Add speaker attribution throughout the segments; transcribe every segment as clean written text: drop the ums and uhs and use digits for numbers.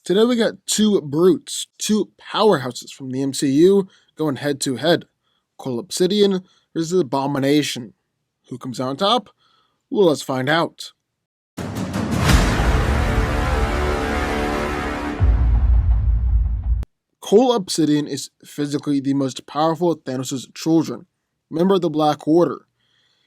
Speaker 1: Today we got two brutes, two powerhouses from the MCU going head to head. Cull Obsidian versus Abomination. Who comes out on top? Well, let's find out. Cull Obsidian is physically the most powerful of Thanos' children, member of the Black Order.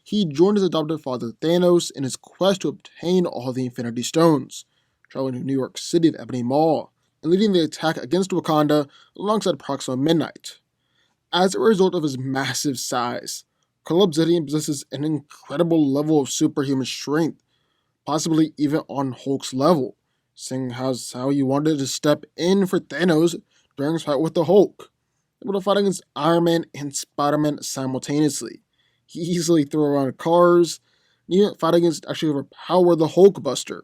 Speaker 1: He joined his adopted father Thanos in his quest to obtain all the Infinity Stones, traveling to New York City of Ebony Mall, and leading the attack against Wakanda alongside Proxima Midnight. As a result of his massive size, Cull Obsidian possesses an incredible level of superhuman strength, possibly even on Hulk's level, seeing as how he wanted to step in for Thanos during his fight with the Hulk, able to fight against Iron Man and Spider-Man simultaneously. He easily threw around cars, and even fight against actually overpower the Hulkbuster,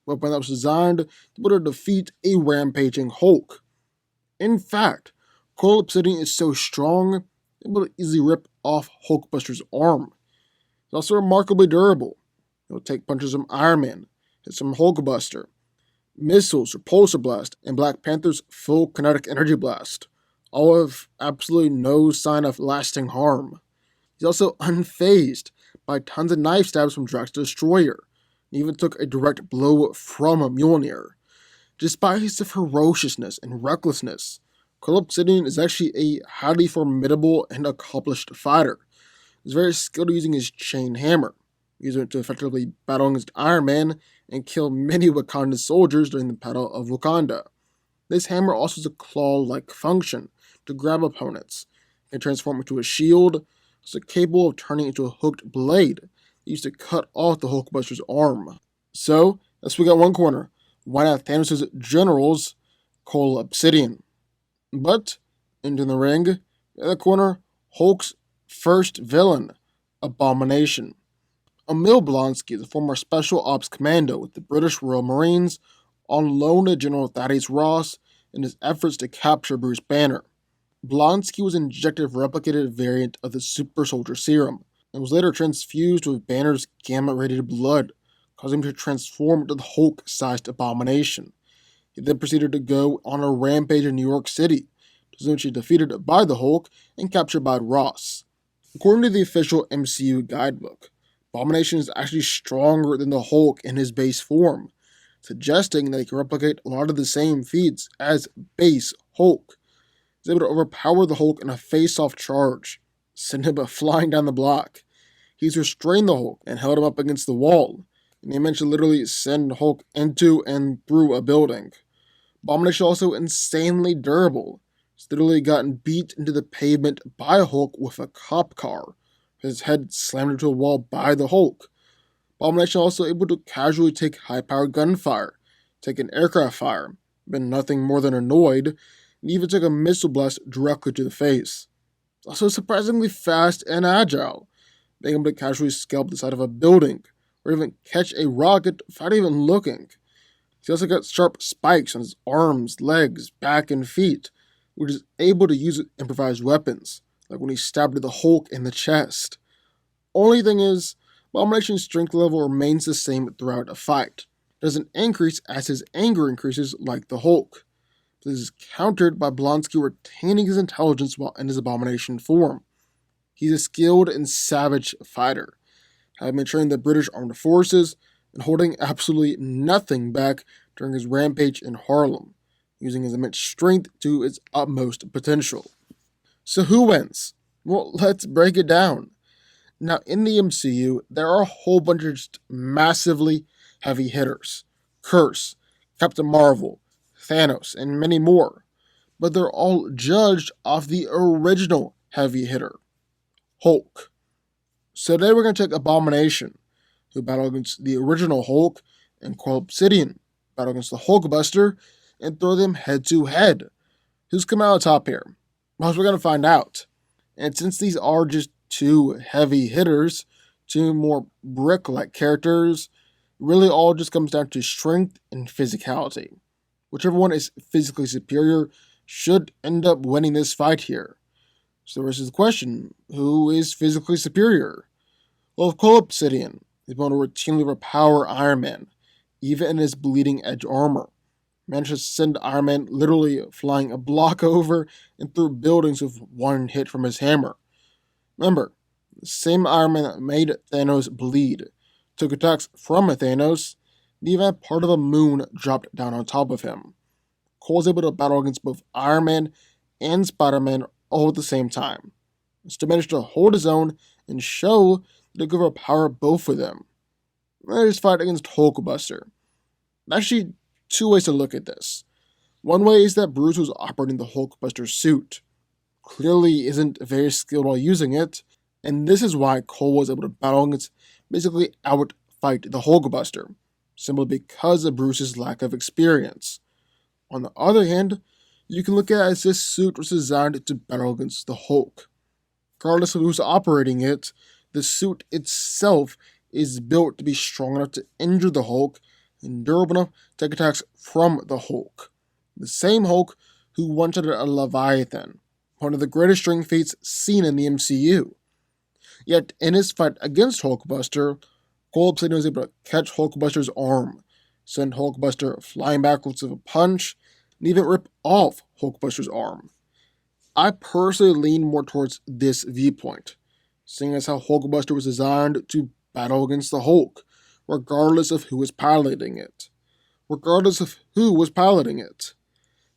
Speaker 1: weapon that was designed to be able to defeat a rampaging Hulk. In fact, Cull Obsidian is so strong, able to easily rip off Hulkbuster's arm. It's also remarkably durable. It will take punches from Iron Man, hit some Hulkbuster, missiles, Repulsor Blast, and Black Panther's full kinetic energy blast, all with absolutely no sign of lasting harm. He's also unfazed by tons of knife stabs from Drax the Destroyer, and even took a direct blow from Mjolnir. Despite his ferociousness and recklessness, Cull Obsidian is actually a highly formidable and accomplished fighter. He's very skilled at using his chain hammer, using it to effectively battle against Iron Man and kill many Wakandan soldiers during the Battle of Wakanda. This hammer also has a claw-like function to grab opponents, and transform into a shield, so capable of turning into a hooked blade used to cut off the Hulkbuster's arm. So, as we got one corner, why not Thanos' generals, Cull Obsidian? But, into the ring, in the corner, Hulk's first villain, Abomination. Emil Blonsky is a former Special Ops Commando with the British Royal Marines on loan to General Thaddeus Ross in his efforts to capture Bruce Banner. Blonsky was injected a replicated variant of the Super Soldier Serum, and was later transfused with Banner's gamma-radiated blood, causing him to transform into the Hulk-sized Abomination. He then proceeded to go on a rampage in New York City, eventually defeated by the Hulk and captured by Ross. According to the official MCU guidebook, Abomination is actually stronger than the Hulk in his base form, suggesting that he can replicate a lot of the same feats as base Hulk. He's able to overpower the Hulk in a face-off charge, send him flying down the block. He's restrained the Hulk and held him up against the wall, and they mentioned literally send Hulk into and through a building. Abomination also insanely durable. He's literally gotten beat into the pavement by Hulk with a cop car, his head slammed into a wall by the Hulk. Abomination also able to casually take high-powered gunfire, take an aircraft fire, been nothing more than annoyed, and even took a missile blast directly to the face. He's also surprisingly fast and agile, being able to casually scalp the side of a building, or even catch a rocket without even looking. He's also got sharp spikes on his arms, legs, back, and feet, which is able to use improvised weapons, like when he stabbed the Hulk in the chest. Only thing is, Abomination's strength level remains the same throughout a fight. It doesn't increase as his anger increases like the Hulk. This is countered by Blonsky retaining his intelligence while in his Abomination form. He's a skilled and savage fighter, having been trained in the British Armed Forces and holding absolutely nothing back during his rampage in Harlem, using his immense strength to its utmost potential. So who wins? Well, let's break it down. Now, in the MCU, there are a whole bunch of just massively heavy hitters. Kurse, Captain Marvel, Thanos, and many more. But they're all judged off the original heavy hitter, Hulk. So today we're going to take Abomination, who battled against the original Hulk, and Cull Obsidian, battle against the Hulkbuster, and throw them head to head. Who's coming out on top here? Well, we're going to find out. And since these are just two heavy hitters, two more brick-like characters, really all just comes down to strength and physicality. Whichever one is physically superior should end up winning this fight here. So this is the question, who is physically superior? Well, Cull Obsidian is able to routinely overpower Iron Man, even in his bleeding edge armor, managed to send Iron Man literally flying a block over and through buildings with one hit from his hammer. Remember, the same Iron Man that made Thanos bleed took attacks from Thanos, and even had part of a moon dropped down on top of him. Cole was able to battle against both Iron Man and Spider-Man all at the same time. He still managed to hold his own and show that he could overpower both of them. There's fight against Hulkbuster. Actually, two ways to look at this. One way is that Bruce was operating the Hulkbuster suit. Clearly isn't very skilled while using it, and this is why Cole was able to battle against, basically outfight the Hulkbuster, simply because of Bruce's lack of experience. On the other hand, you can look at it as this suit was designed to battle against the Hulk. Regardless of who's operating it, the suit itself is built to be strong enough to injure the Hulk and durable enough to take attacks from the Hulk. The same Hulk who one-shotted a Leviathan, one of the greatest strength feats seen in the MCU. Yet in his fight against Hulkbuster, Cull Obsidian was able to catch Hulkbuster's arm, send Hulkbuster flying backwards with a punch, and even rip off Hulkbuster's arm. I personally lean more towards this viewpoint, seeing as how Hulkbuster was designed to battle against the Hulk, regardless of who was piloting it.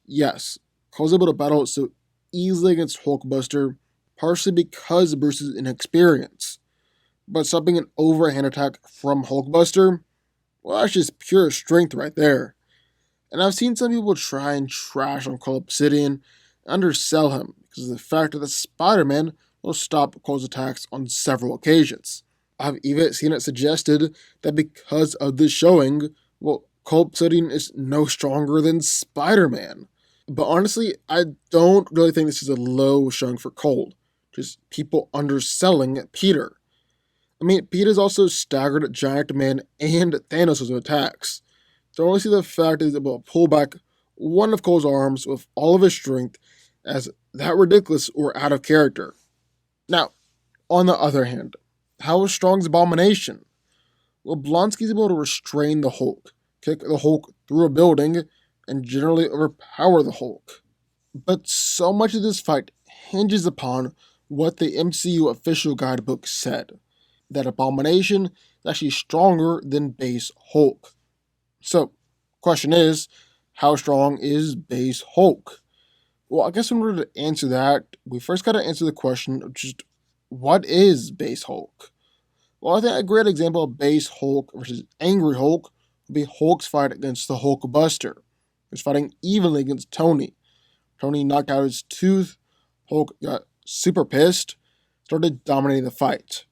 Speaker 1: Yes, Cull was able to battle so easily against Hulkbuster, partially because of Bruce's inexperience. But stopping an overhand attack from Hulkbuster, well, that's just pure strength right there. And I've seen some people try and trash on Cull Obsidian and undersell him because of the fact that Spider-Man will stop Cull's attacks on several occasions. I've even seen it suggested that because of this showing, well, Cull Obsidian is no stronger than Spider-Man. But honestly, I don't really think this is a low showing for Cull. Just people underselling Peter. I mean, Peter's also staggered Giant Man and Thanos' attacks. So I only see the fact that he's able to pull back one of Cull's arms with all of his strength as that ridiculous or out of character. Now, on the other hand, how strong is Abomination? Well, Blonsky's able to restrain the Hulk, kick the Hulk through a building, and generally overpower the Hulk. But so much of this fight hinges upon what the MCU official guidebook said, that Abomination is actually stronger than base Hulk. So, question is, how strong is base Hulk? Well, I guess in order to answer that, we first got to answer the question of just, what is base Hulk? Well, I think a great example of base Hulk versus angry Hulk would be Hulk's fight against the Hulkbuster. He was fighting evenly against Tony. Tony knocked out his tooth, Hulk got super pissed, started dominating the fight.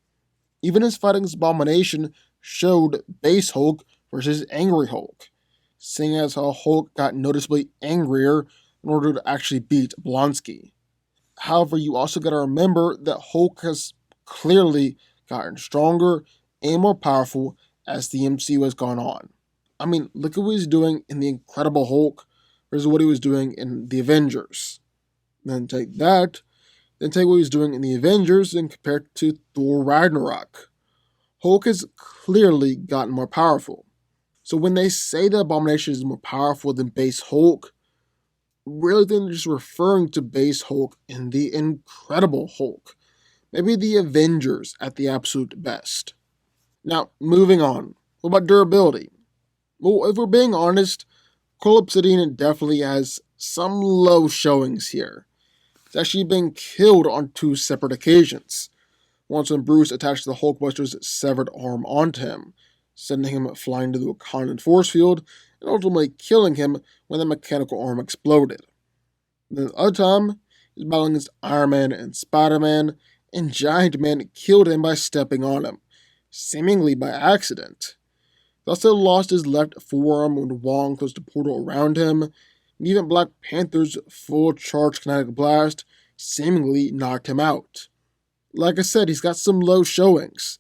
Speaker 1: Even his fight against Abomination showed base Hulk versus angry Hulk, seeing as how Hulk got noticeably angrier in order to actually beat Blonsky. However, you also got to remember that Hulk has clearly gotten stronger and more powerful as the MCU has gone on. I mean, look at what he's doing in The Incredible Hulk versus what he was doing in The Avengers. Then take what he was doing in The Avengers and compare it to Thor Ragnarok. Hulk has clearly gotten more powerful. So when they say that Abomination is more powerful than base Hulk, really they're just referring to base Hulk in The Incredible Hulk. Maybe The Avengers at the absolute best. Now, moving on. What about durability? Well, if we're being honest, Cull Obsidian definitely has some low showings here. It's actually been killed on 2 separate occasions. Once when Bruce attached the Hulkbuster's severed arm onto him, sending him flying to the Wakandan force field, and ultimately killing him when the mechanical arm exploded. Then the other time, he was battling against Iron Man and Spider-Man, and Giant Man killed him by stepping on him, seemingly by accident. He also lost his left forearm when Wong closed a portal around him, and even Black Panther's full charge kinetic blast seemingly knocked him out. Like I said, he's got some low showings.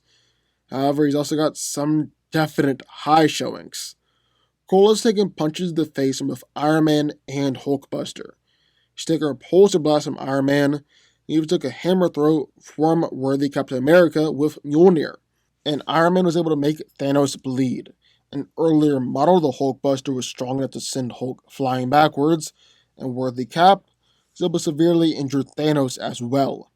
Speaker 1: However, he's also got some definite high showings. Cole has taken punches to the face from both Iron Man and Hulkbuster. He's taken a repulsor blast from Iron Man. He even took a hammer throw from worthy Captain America with Mjolnir. And Iron Man was able to make Thanos bleed, An earlier model, the Hulkbuster, was strong enough to send Hulk flying backwards, and Worthy Cap was able to severely injure Thanos as well.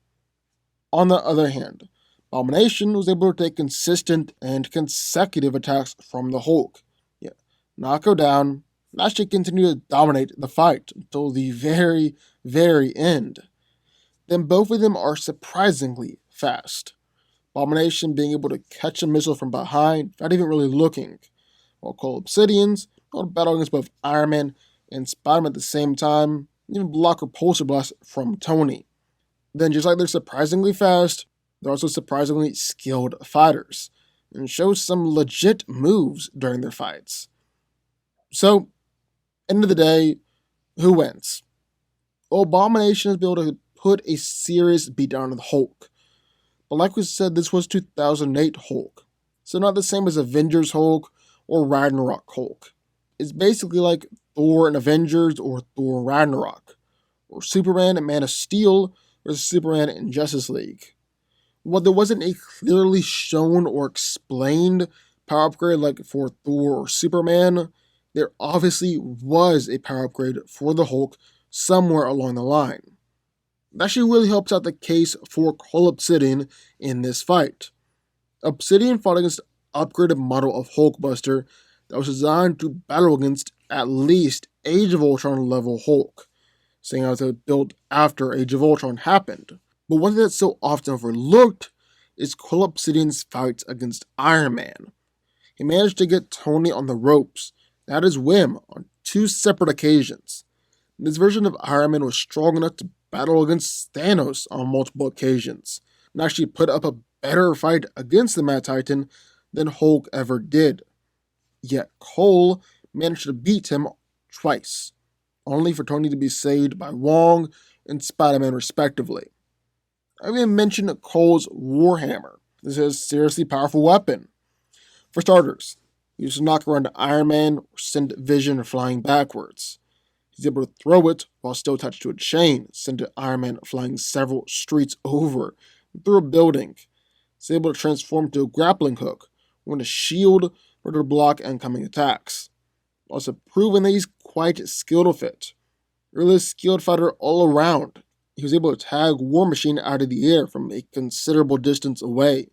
Speaker 1: On the other hand, Abomination was able to take consistent and consecutive attacks from the Hulk, yet not go down, and actually continue to dominate the fight until the very end. Then both of them are surprisingly fast. Abomination being able to catch a missile from behind without even really looking, while Cull Obsidian's able to battle against both Iron Man and Spider-Man at the same time, and even block repulsor blast from Tony. Then just like they're surprisingly fast, they're also surprisingly skilled fighters, and show some legit moves during their fights. So, end of the day, who wins? Abomination has been able to put a serious beatdown on the Hulk. But like we said, this was 2008 Hulk, so not the same as Avengers Hulk or Ragnarok Hulk. It's basically like Thor and Avengers or Thor Ragnarok, or Superman and Man of Steel versus Superman and Justice League. While there wasn't a clearly shown or explained power upgrade like for Thor or Superman, there obviously was a power upgrade for the Hulk somewhere along the line. That actually really helps out the case for Cull Obsidian in this fight. Obsidian fought against an upgraded model of Hulkbuster that was designed to battle against at least Age of Ultron level Hulk, seeing as it was built after Age of Ultron happened. But one thing that's so often overlooked is Cull Obsidian's fights against Iron Man. He managed to get Tony on the ropes, at his whim, on 2 separate occasions. This version of Iron Man was strong enough to battle against Thanos on multiple occasions, and actually put up a better fight against the Mad Titan than Hulk ever did. Yet Cole managed to beat him twice, only for Tony to be saved by Wong and Spider-Man respectively. I even mentioned Cole's Warhammer. This is a seriously powerful weapon. For starters, he used to knock around Iron Man or send Vision flying backwards. He's able to throw it while still attached to a chain, send Iron Man flying several streets over and through a building. He's able to transform to a grappling hook, when a shield in order to block incoming attacks. Also proven that he's quite skilled with it. Really skilled fighter all around. He was able to tag War Machine out of the air from a considerable distance away,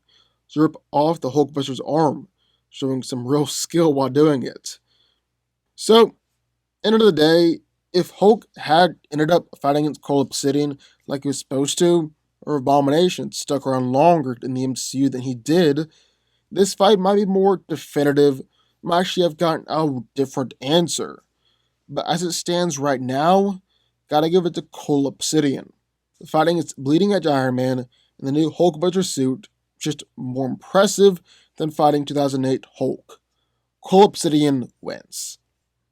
Speaker 1: to rip off the Hulkbuster's arm, showing some real skill while doing it. So, end of the day, if Hulk had ended up fighting against Cull Obsidian like he was supposed to, or Abomination stuck around longer in the MCU than he did, this fight might be more definitive, might actually have gotten a different answer. But as it stands right now, gotta give it to Cull Obsidian. Fighting its bleeding edge Iron Man in the new Hulkbuster suit, just more impressive than fighting 2008 Hulk. Cull Obsidian wins.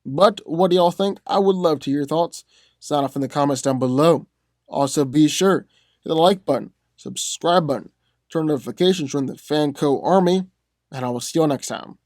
Speaker 1: But what do y'all think? I would love to hear your thoughts. Sign off in the comments down below. Also be sure to hit the like button, subscribe button, turn notifications, join the DanCo army, and I will see you all next time.